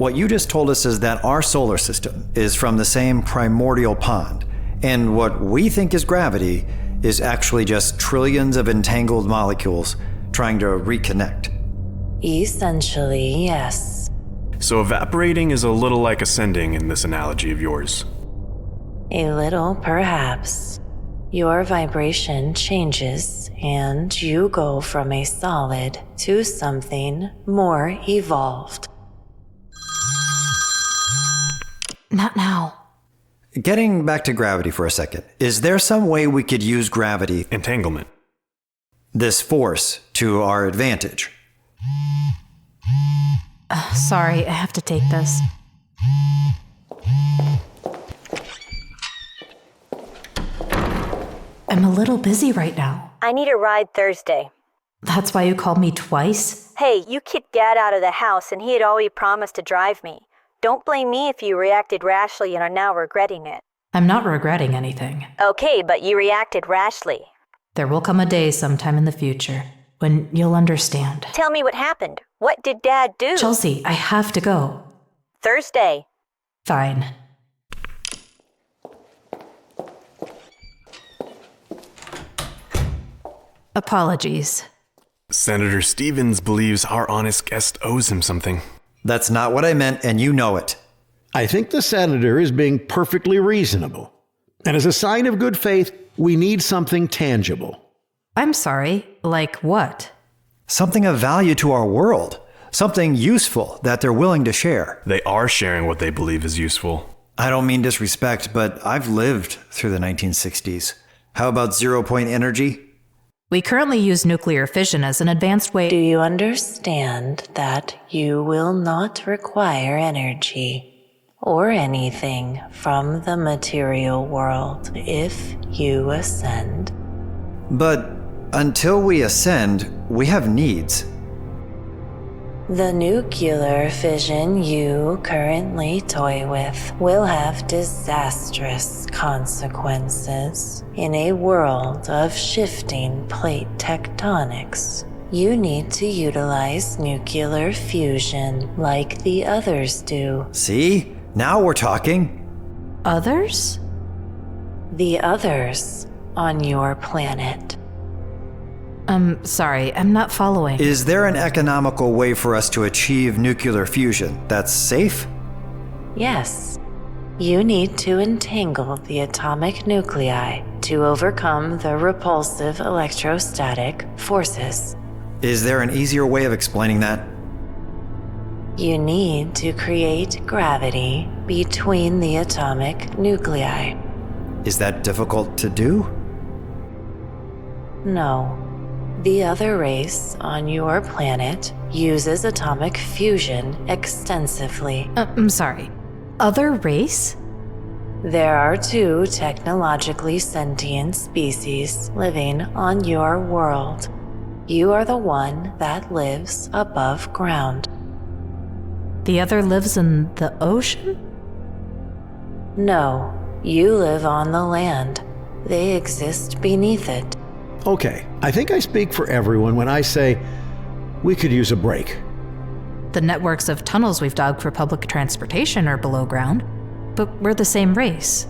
what you just told us is that our solar system is from the same primordial pond, and what we think is gravity is actually just trillions of entangled molecules trying to reconnect. Essentially, yes. So evaporating is a little like ascending in this analogy of yours. A little, perhaps. Your vibration changes, and you go from a solid to something more evolved. Not now. Getting back to gravity for a second, is there some way we could use gravity, Entanglement. this force, to our advantage? Sorry, I have to take this. I'm a little busy right now. I need a ride Thursday. That's why you called me twice? Hey, you kicked Dad out of the house and he had already promised to drive me. Don't blame me if you reacted rashly and are now regretting it. I'm not regretting anything. Okay, but you reacted rashly. There will come a day sometime in the future when you'll understand. Tell me what happened. What did Dad do? Chelsea, I have to go. Thursday. Fine. Apologies. Senator Stevens believes our honest guest owes him something. That's not what I meant, and you know it. I think the senator is being perfectly reasonable. And as a sign of good faith, we need something tangible. I'm sorry, like what? Something of value to our world. Something useful that they're willing to share. They are sharing what they believe is useful. I don't mean disrespect, but I've lived through the 1960s. How about zero-point energy? We currently use nuclear fission as an advanced way. Do you understand that you will not require energy or anything from the material world if you ascend? But until we ascend, we have needs. The nuclear fission you currently toy with will have disastrous consequences. In a world of shifting plate tectonics, you need to utilize nuclear fusion like the others do. See? Now we're talking. Others? The others on your planet. Sorry, I'm not following. Is there an economical way for us to achieve nuclear fusion that's safe? Yes. You need to entangle the atomic nuclei to overcome the repulsive electrostatic forces. Is there an easier way of explaining that? You need to create gravity between the atomic nuclei. Is that difficult to do? No. The other race on your planet uses atomic fusion extensively. I'm sorry. Other race? There are 2 technologically sentient species living on your world. You are the one that lives above ground. The other lives in the ocean? No, you live on the land. They exist beneath it. Okay, I think I speak for everyone when I say we could use a break. The networks of tunnels we've dug for public transportation are below ground, but we're the same race.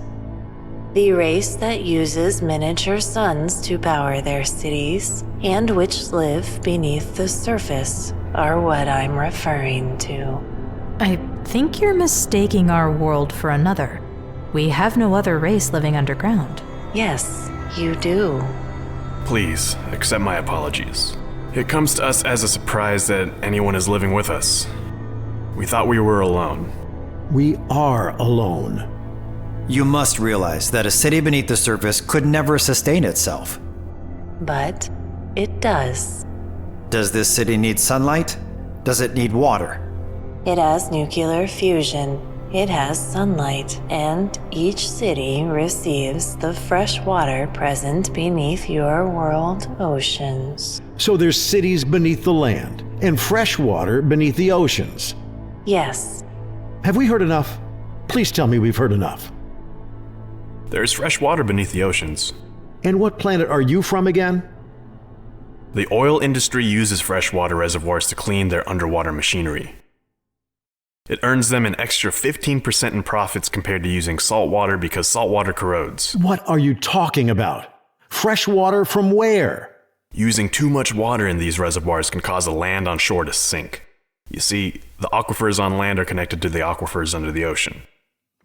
The race that uses miniature suns to power their cities and which live beneath the surface are what I'm referring to. I think you're mistaking our world for another. We have no other race living underground. Yes, you do. Please, accept my apologies. It comes to us as a surprise that anyone is living with us. We thought we were alone. We are alone. You must realize that a city beneath the surface could never sustain itself. But it does. Does this city need sunlight? Does it need water? It has nuclear fusion. It has sunlight, and each city receives the fresh water present beneath your world oceans. So there's cities beneath the land and fresh water beneath the oceans. Yes. Have we heard enough? Please tell me we've heard enough. There's fresh water beneath the oceans. And what planet are you from again? The oil industry uses freshwater reservoirs to clean their underwater machinery. It earns them an extra 15% in profits compared to using salt water because salt water corrodes. What are you talking about? Fresh water from where? Using too much water in these reservoirs can cause the land on shore to sink. You see, the aquifers on land are connected to the aquifers under the ocean.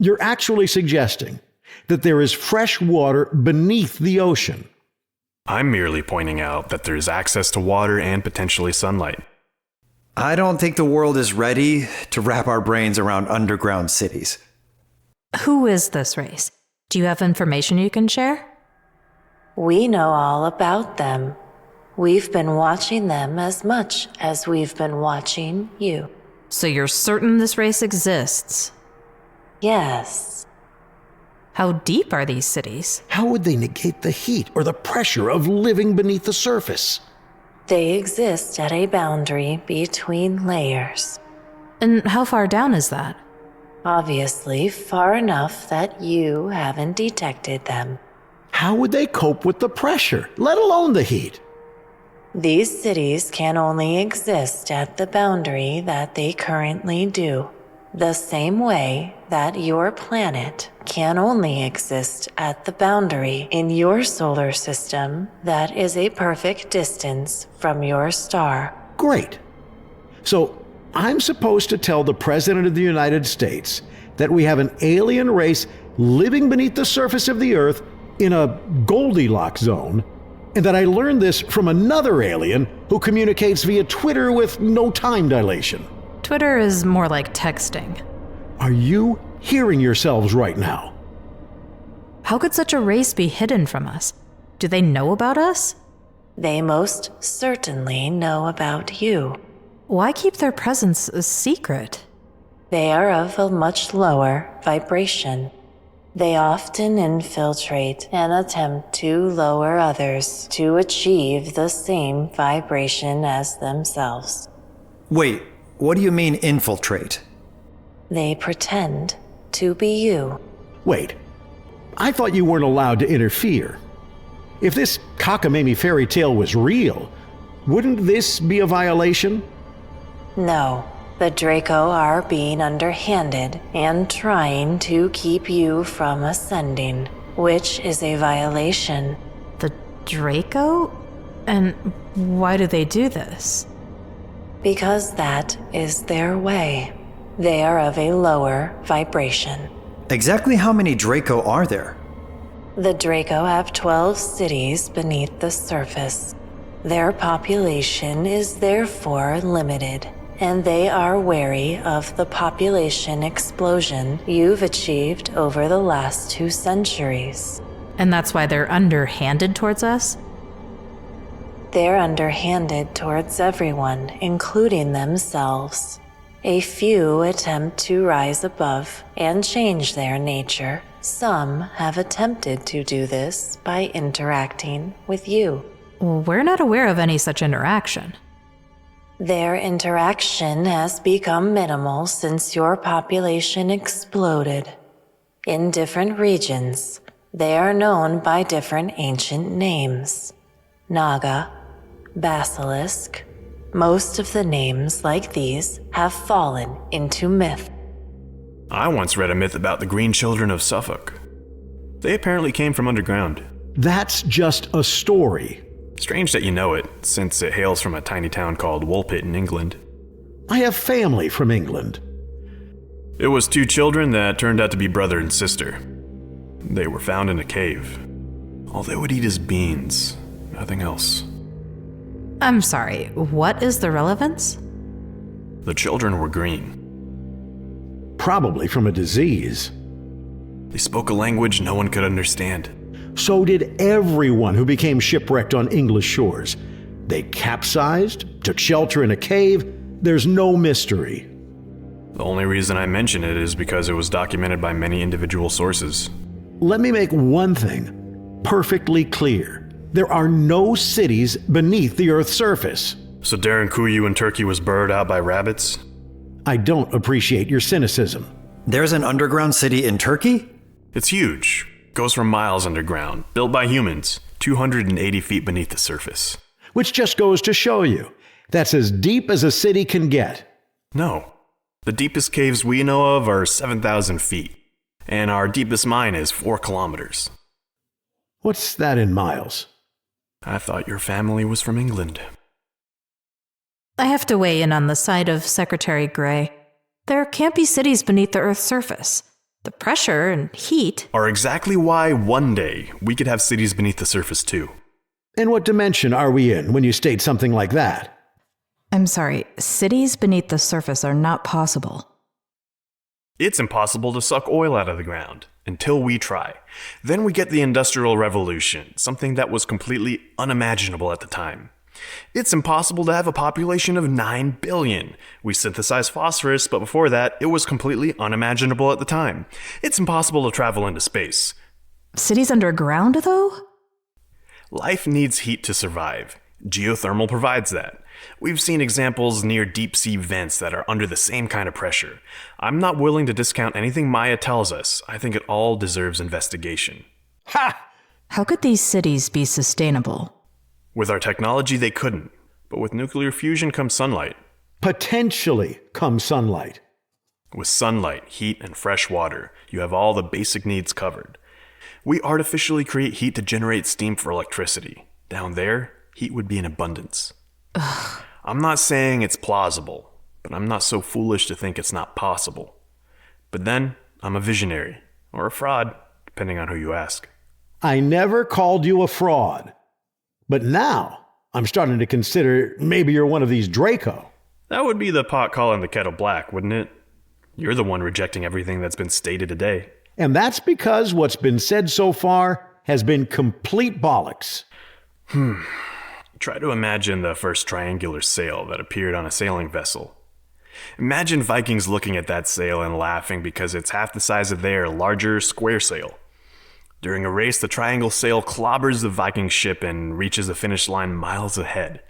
You're actually suggesting that there is fresh water beneath the ocean. I'm merely pointing out that there's access to water and potentially sunlight. I don't think the world is ready to wrap our brains around underground cities. Who is this race? Do you have information you can share? We know all about them. We've been watching them as much as we've been watching you. So you're certain this race exists? Yes. How deep are these cities? How would they negate the heat or the pressure of living beneath the surface? They exist at a boundary between layers. And how far down is that? Obviously, far enough that you haven't detected them. How would they cope with the pressure, let alone the heat? These cities can only exist at the boundary that they currently do. The same way that your planet can only exist at the boundary in your solar system that is a perfect distance from your star. Great. So I'm supposed to tell the President of the United States that we have an alien race living beneath the surface of the Earth in a Goldilocks zone, and that I learned this from another alien who communicates via Twitter with no time dilation. Twitter is more like texting. Are you hearing yourselves right now? How could such a race be hidden from us? Do they know about us? They most certainly know about you. Why keep their presence a secret? They are of a much lower vibration. They often infiltrate and attempt to lower others to achieve the same vibration as themselves. Wait, what do you mean infiltrate? They pretend to be you. Wait, I thought you weren't allowed to interfere. If this cockamamie fairy tale was real, wouldn't this be a violation? No, the Draco are being underhanded and trying to keep you from ascending, which is a violation. The Draco? And why do they do this? Because that is their way. They are of a lower vibration. Exactly how many Draco are there? The Draco have 12 cities beneath the surface. Their population is therefore limited, and they are wary of the population explosion you've achieved over the last 2 centuries. And that's why they're underhanded towards us? They're underhanded towards everyone, including themselves. A few attempt to rise above and change their nature. Some have attempted to do this by interacting with you. We're not aware of any such interaction. Their interaction has become minimal since your population exploded. In different regions, they are known by different ancient names. Naga, Basilisk. Most of the names like these have fallen into myth. I once read a myth about the Green Children of Suffolk. They apparently came from underground. That's just a story. Strange that you know it, since it hails from a tiny town called Woolpit in England. I have family from England. It was 2 children that turned out to be brother and sister. They were found in a cave. All they would eat is beans, nothing else. I'm sorry, what is the relevance? The children were green. Probably from a disease. They spoke a language no one could understand. So did everyone who became shipwrecked on English shores. They capsized, took shelter in a cave. There's no mystery. The only reason I mention it is because it was documented by many individual sources. Let me make one thing perfectly clear. There are no cities beneath the Earth's surface. So Darren Kuyu in Turkey was burrowed out by rabbits? I don't appreciate your cynicism. There's an underground city in Turkey? It's huge. Goes for miles underground, built by humans, 280 feet beneath the surface. Which just goes to show you, that's as deep as a city can get. No. The deepest caves we know of are 7,000 feet, and our deepest mine is 4 kilometers. What's that in miles? I thought your family was from England. I have to weigh in on the side of Secretary Gray. There can't be cities beneath the Earth's surface. The pressure and heat Are exactly why one day we could have cities beneath the surface too. And what dimension are we in when you state something like that? I'm sorry, cities beneath the surface are not possible. It's impossible to suck oil out of the ground until we try. Then we get the Industrial Revolution, something that was completely unimaginable at the time. It's impossible to have a population of 9 billion. We synthesize phosphorus, but before that, it was completely unimaginable at the time. It's impossible to travel into space. Cities underground, though? Life needs heat to survive. Geothermal provides that. We've seen examples near deep-sea vents that are under the same kind of pressure. I'm not willing to discount anything Maya tells us. I think it all deserves investigation. Ha! How could these cities be sustainable? With our technology, they couldn't. But with nuclear fusion comes sunlight. Potentially comes sunlight. With sunlight, heat, and fresh water, you have all the basic needs covered. We artificially create heat to generate steam for electricity. Down there, heat would be in abundance. I'm not saying it's plausible, but I'm not so foolish to think it's not possible. But then, I'm a visionary, or a fraud, depending on who you ask. I never called you a fraud. But now, I'm starting to consider maybe you're one of these Draco. That would be the pot calling the kettle black, wouldn't it? You're the one rejecting everything that's been stated today. And that's because what's been said so far has been complete bollocks. Try to imagine the first triangular sail that appeared on a sailing vessel. Imagine Vikings looking at that sail and laughing because it's half the size of their larger square sail. During a race, the triangle sail clobbers the Viking ship and reaches the finish line miles ahead.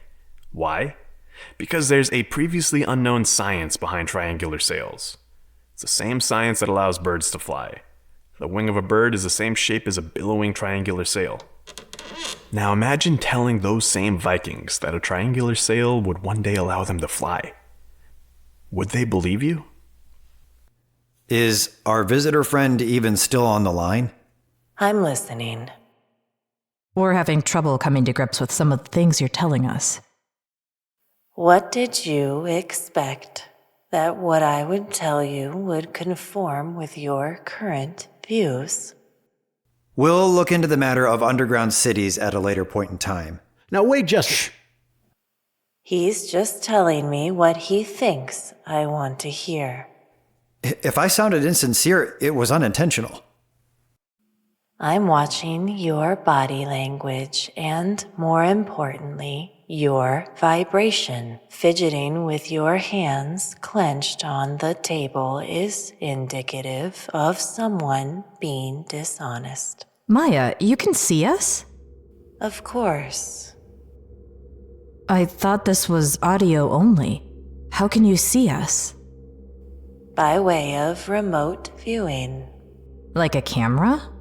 Why? Because there's a previously unknown science behind triangular sails. It's the same science that allows birds to fly. The wing of a bird is the same shape as a billowing triangular sail. Now imagine telling those same Vikings that a triangular sail would one day allow them to fly. Would they believe you? Is our visitor friend even still on the line? I'm listening. We're having trouble coming to grips with some of the things you're telling us. What did you expect? That what I would tell you would conform with your current views? We'll look into the matter of underground cities at a later point in time. Now wait just... He's just telling me what he thinks I want to hear. If I sounded insincere, it was unintentional. I'm watching your body language and, more importantly, your vibration. Fidgeting with your hands clenched on the table is indicative of someone being dishonest. Maya, you can see us? Of course. I thought this was audio only. How can you see us? By way of remote viewing. Like a camera?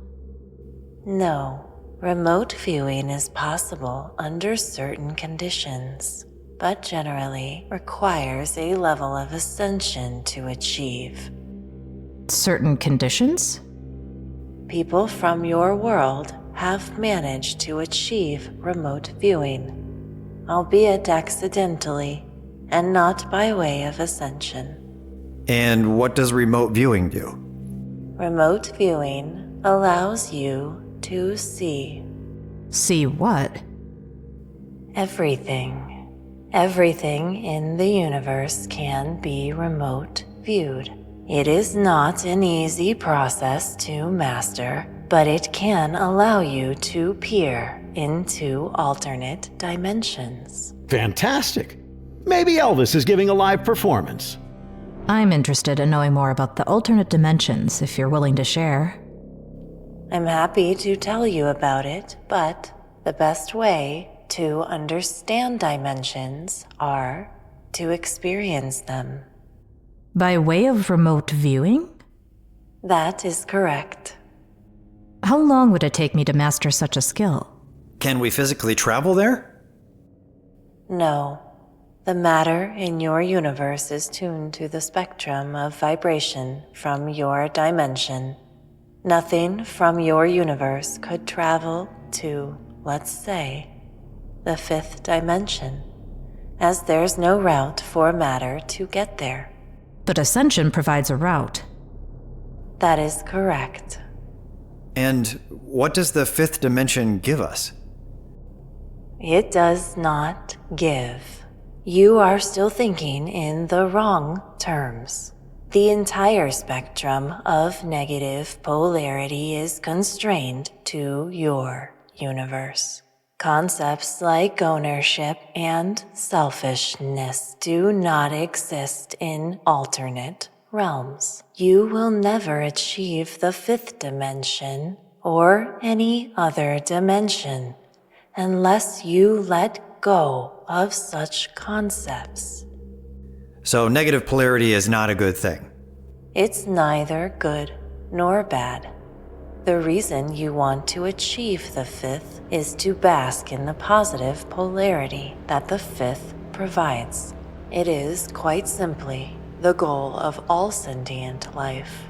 No, remote viewing is possible under certain conditions, but generally requires a level of ascension to achieve. Certain conditions? People from your world have managed to achieve remote viewing, albeit accidentally and not by way of ascension. And what does remote viewing do? Remote viewing allows you to see See what? everything. Everything in the universe can be remote viewed. It is not an easy process to master, but it can allow you to peer into alternate dimensions. Fantastic. Maybe Elvis is giving a live performance. I'm interested in knowing more about the alternate dimensions if you're willing to share. I'm happy to tell you about it, but the best way to understand dimensions are to experience them. By way of remote viewing? That is correct. How long would it take me to master such a skill? Can we physically travel there? No, The matter in your universe is tuned to the spectrum of vibration from your dimension. Nothing from your universe could travel to, let's say, the fifth dimension, as there's no route for matter to get there. But Ascension provides a route. That is correct. And what does the fifth dimension give us? It does not give. You are still thinking in the wrong terms. The entire spectrum of negative polarity is constrained to your universe. Concepts like ownership and selfishness do not exist in alternate realms. You will never achieve the fifth dimension or any other dimension unless you let go of such concepts. So negative polarity is not a good thing. It's neither good nor bad. The reason you want to achieve the fifth is to bask in the positive polarity that the fifth provides. It is quite simply the goal of all sentient life.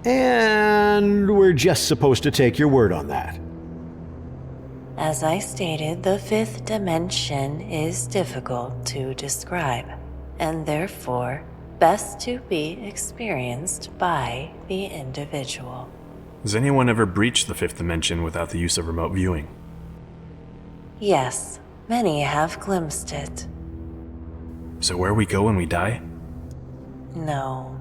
And we're just supposed to take your word on that. As I stated, the fifth dimension is difficult to describe, and therefore best to be experienced by the individual. Has anyone ever breached the fifth dimension without the use of remote viewing? Yes, many have glimpsed it. So where we go when we die? No.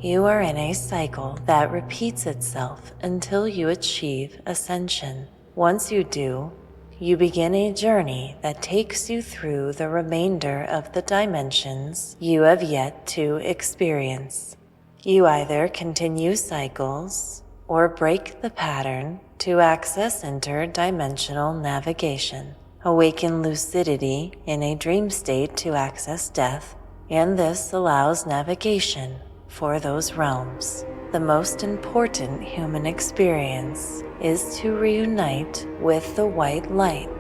You are in a cycle that repeats itself until you achieve ascension. Once you do, you begin a journey that takes you through the remainder of the dimensions you have yet to experience. You either continue cycles or break the pattern to access interdimensional navigation, awaken lucidity in a dream state to access death, and this allows navigation for those realms. The most important human experience is to reunite with the white light.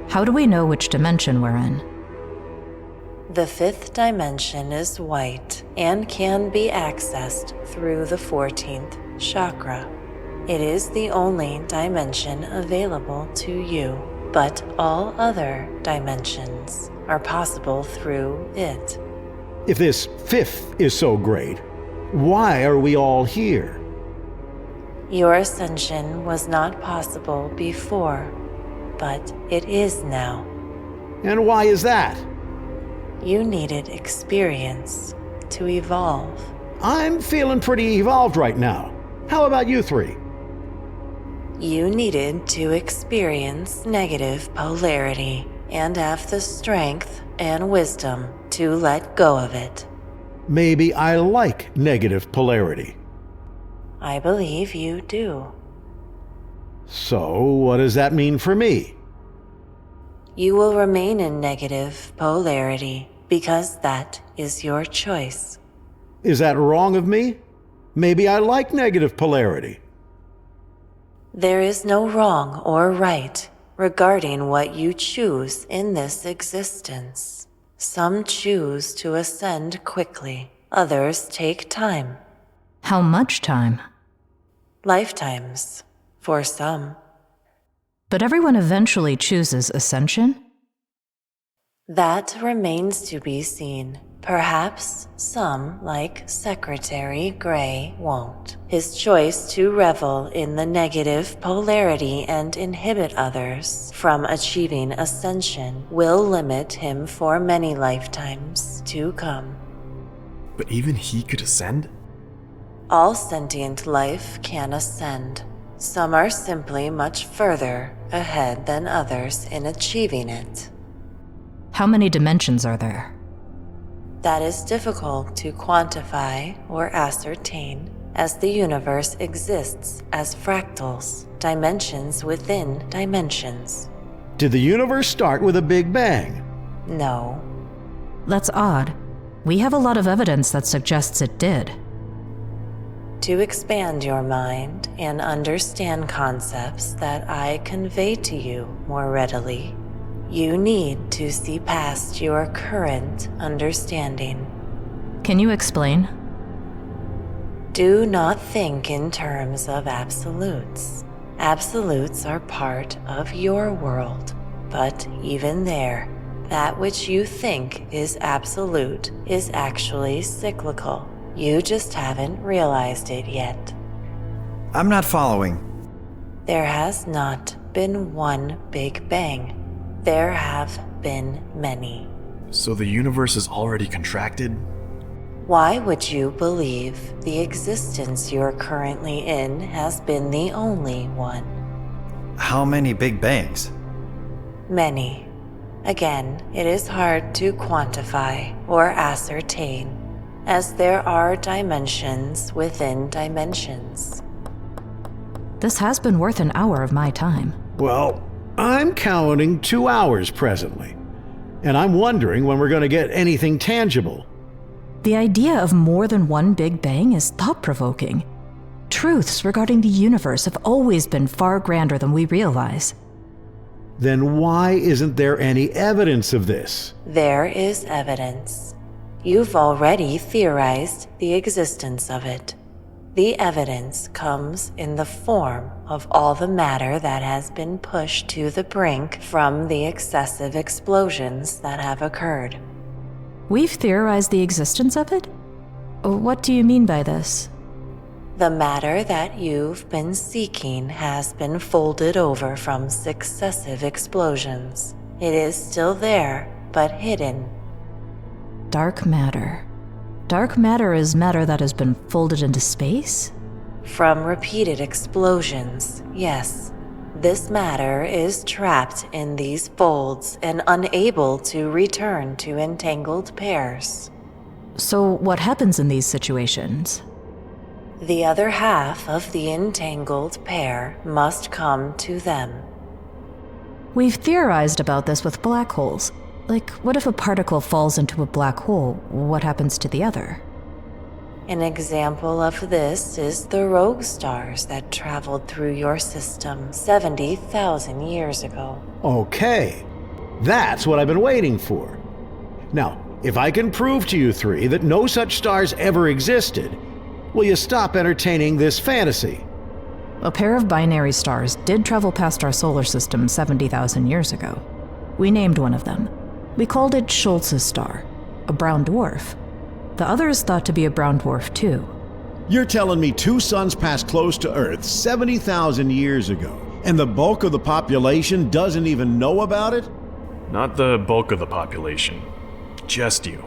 How do we know which dimension we're in? The fifth dimension is white and can be accessed through the 14th chakra. It is the only dimension available to you, but all other dimensions are possible through it. If this fifth is so great, why are we all here? Your ascension was not possible before, but it is now. And why is that? You needed experience to evolve. I'm feeling pretty evolved right now. How about you three? You needed to experience negative polarity and have the strength and wisdom to let go of it. Maybe I like negative polarity. I believe you do. So, what does that mean for me? You will remain in negative polarity because that is your choice. Is that wrong of me? Maybe I like negative polarity. There is no wrong or right regarding what you choose in this existence. Some choose to ascend quickly, others take time. How much time? Lifetimes, for some. But everyone eventually chooses ascension? That remains to be seen. Perhaps some, like Secretary Gray, won't. His choice to revel in the negative polarity and inhibit others from achieving ascension will limit him for many lifetimes to come. But even he could ascend? All sentient life can ascend. Some are simply much further ahead than others in achieving it. How many dimensions are there? That is difficult to quantify or ascertain, as the universe exists as fractals, dimensions within dimensions. Did the universe start with a Big Bang? No. That's odd. We have a lot of evidence that suggests it did. To expand your mind and understand concepts that I convey to you more readily, You need to see past your current understanding. Can you explain? Do not think in terms of absolutes. Absolutes are part of your world, but even there, that which you think is absolute is actually cyclical. You just haven't realized it yet. I'm not following. There has not been one Big Bang. There have been many. So the universe is already contracted? Why would you believe the existence you're currently in has been the only one? How many Big Bangs? Many. Again, it is hard to quantify or ascertain, as there are dimensions within dimensions. This has been worth an hour of my time. Well, I'm counting 2 hours presently, and I'm wondering when we're going to get anything tangible. The idea of more than one Big Bang is thought-provoking. Truths regarding the universe have always been far grander than we realize. Then why isn't there any evidence of this? There is evidence. You've already theorized the existence of it. The evidence comes in the form of all the matter that has been pushed to the brink from the excessive explosions that have occurred. We've theorized the existence of it? What do you mean by this? The matter that you've been seeking has been folded over from successive explosions. It is still there, but hidden. Dark matter. Dark matter is matter that has been folded into space? From repeated explosions, yes. This matter is trapped in these folds and unable to return to entangled pairs. So what happens in these situations? The other half of the entangled pair must come to them. We've theorized about this with black holes. Like, what if a particle falls into a black hole? What happens to the other? An example of this is the rogue stars that traveled through your system 70,000 years ago. Okay, that's what I've been waiting for. Now, if I can prove to you three that no such stars ever existed, will you stop entertaining this fantasy? A pair of binary stars did travel past our solar system 70,000 years ago. We named one of them. We called it Schultz's star, a brown dwarf. The other is thought to be a brown dwarf too. You're telling me two suns passed close to Earth 70,000 years ago, and the bulk of the population doesn't even know about it? Not the bulk of the population. Just you.